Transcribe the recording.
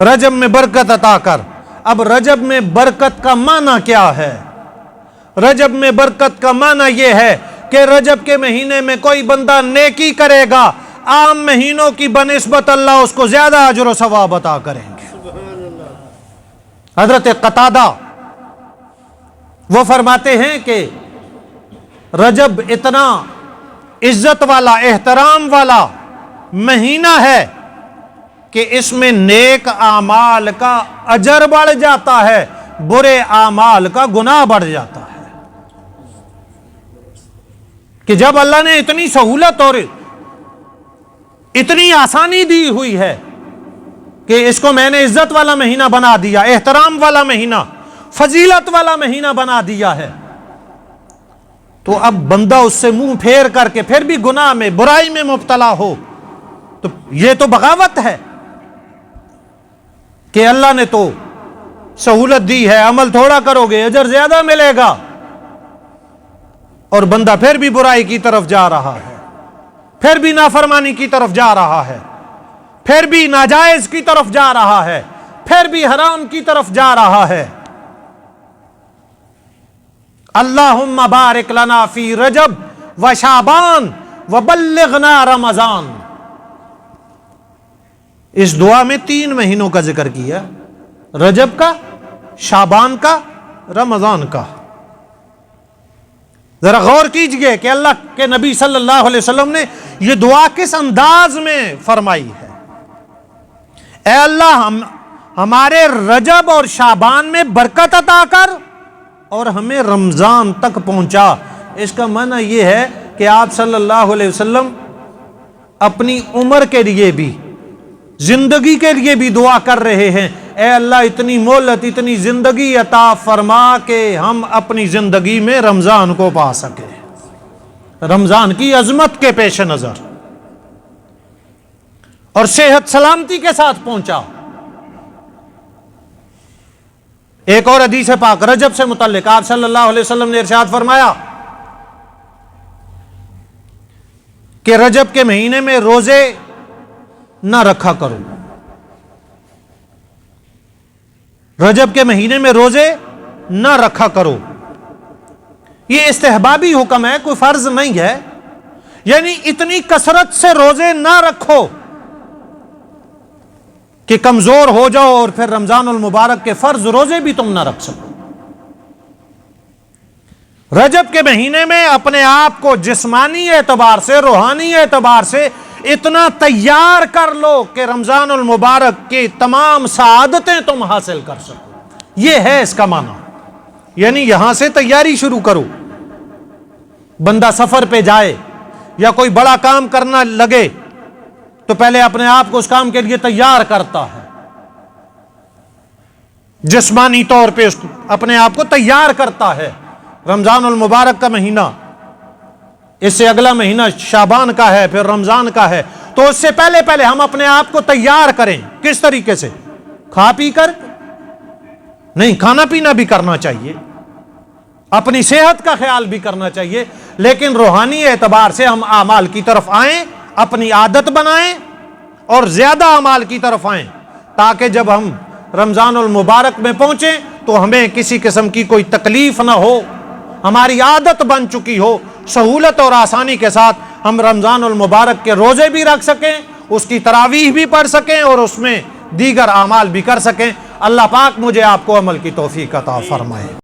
رجب میں برکت عطا کر۔ اب رجب میں برکت کا معنی کیا ہے؟ رجب میں برکت کا معنی یہ ہے کہ رجب کے مہینے میں کوئی بندہ نیکی کرے گا، عام مہینوں کی بنسبت اللہ اس کو زیادہ اجر و ثواب عطا کریں گے۔ حضرت قتادہ وہ فرماتے ہیں کہ رجب اتنا عزت والا، احترام والا مہینہ ہے کہ اس میں نیک اعمال کا اجر بڑھ جاتا ہے، برے اعمال کا گناہ بڑھ جاتا ہے۔ کہ جب اللہ نے اتنی سہولت اور اتنی آسانی دی ہوئی ہے کہ اس کو میں نے عزت والا مہینہ بنا دیا، احترام والا مہینہ، فضیلت والا مہینہ بنا دیا ہے، تو اب بندہ اس سے منہ پھیر کر کے پھر بھی گناہ میں، برائی میں مبتلا ہو تو یہ تو بغاوت ہے کہ اللہ نے تو سہولت دی ہے، عمل تھوڑا کرو گے اجر زیادہ ملے گا، اور بندہ پھر بھی برائی کی طرف جا رہا ہے، پھر بھی نافرمانی کی طرف جا رہا ہے، پھر بھی ناجائز کی طرف جا رہا ہے، پھر بھی حرام کی طرف جا رہا ہے۔ اللہم بارک لنا فی رجب و شعبان وبلغنا رمضان۔ اس دعا میں 3 مہینوں کا ذکر کیا، رجب کا، شعبان کا، رمضان کا۔ ذرا غور کیجئے کہ اللہ کے نبی صلی اللہ علیہ وسلم نے یہ دعا کس انداز میں فرمائی ہے۔ اے اللہ ہمارے رجب اور شعبان میں برکت عطا کر اور ہمیں رمضان تک پہنچا۔ اس کا معنی یہ ہے کہ آپ صلی اللہ علیہ وسلم اپنی عمر کے لیے بھی، زندگی کے لیے بھی دعا کر رہے ہیں، اے اللہ اتنی مہلت، اتنی زندگی عطا فرما کہ ہم اپنی زندگی میں رمضان کو پا سکیں، رمضان کی عظمت کے پیش نظر، اور صحت سلامتی کے ساتھ پہنچا۔ ایک اور حدیث پاک رجب سے متعلق آپ صلی اللہ علیہ وسلم نے ارشاد فرمایا کہ رجب کے مہینے میں روزے نہ رکھا کرو، رجب کے مہینے میں روزے نہ رکھا کرو۔ یہ استحبابی حکم ہے، کوئی فرض نہیں ہے، یعنی اتنی کثرت سے روزے نہ رکھو کہ کمزور ہو جاؤ اور پھر رمضان المبارک کے فرض روزے بھی تم نہ رکھ سکو۔ رجب کے مہینے میں اپنے آپ کو جسمانی اعتبار سے، روحانی اعتبار سے اتنا تیار کر لو کہ رمضان المبارک کی تمام سعادتیں تم حاصل کر سکو۔ یہ ہے اس کا معنی، یعنی یہاں سے تیاری شروع کرو۔ بندہ سفر پہ جائے یا کوئی بڑا کام کرنا لگے تو پہلے اپنے آپ کو اس کام کے لیے تیار کرتا ہے، جسمانی طور پہ اپنے آپ کو تیار کرتا ہے۔ رمضان المبارک کا مہینہ، اس سے اگلا مہینہ شعبان کا ہے، پھر رمضان کا ہے، تو اس سے پہلے ہم اپنے آپ کو تیار کریں۔ کس طریقے سے؟ کھا پی کر نہیں، کھانا پینا بھی کرنا چاہیے، اپنی صحت کا خیال بھی کرنا چاہیے، لیکن روحانی اعتبار سے ہم اعمال کی طرف آئیں، اپنی عادت بنائیں اور زیادہ اعمال کی طرف آئیں، تاکہ جب ہم رمضان المبارک میں پہنچیں تو ہمیں کسی قسم کی کوئی تکلیف نہ ہو، ہماری عادت بن چکی ہو، سہولت اور آسانی کے ساتھ ہم رمضان المبارک کے روزے بھی رکھ سکیں، اس کی تراویح بھی پڑھ سکیں اور اس میں دیگر اعمال بھی کر سکیں۔ اللہ پاک مجھے آپ کو عمل کی توفیق عطا فرمائے۔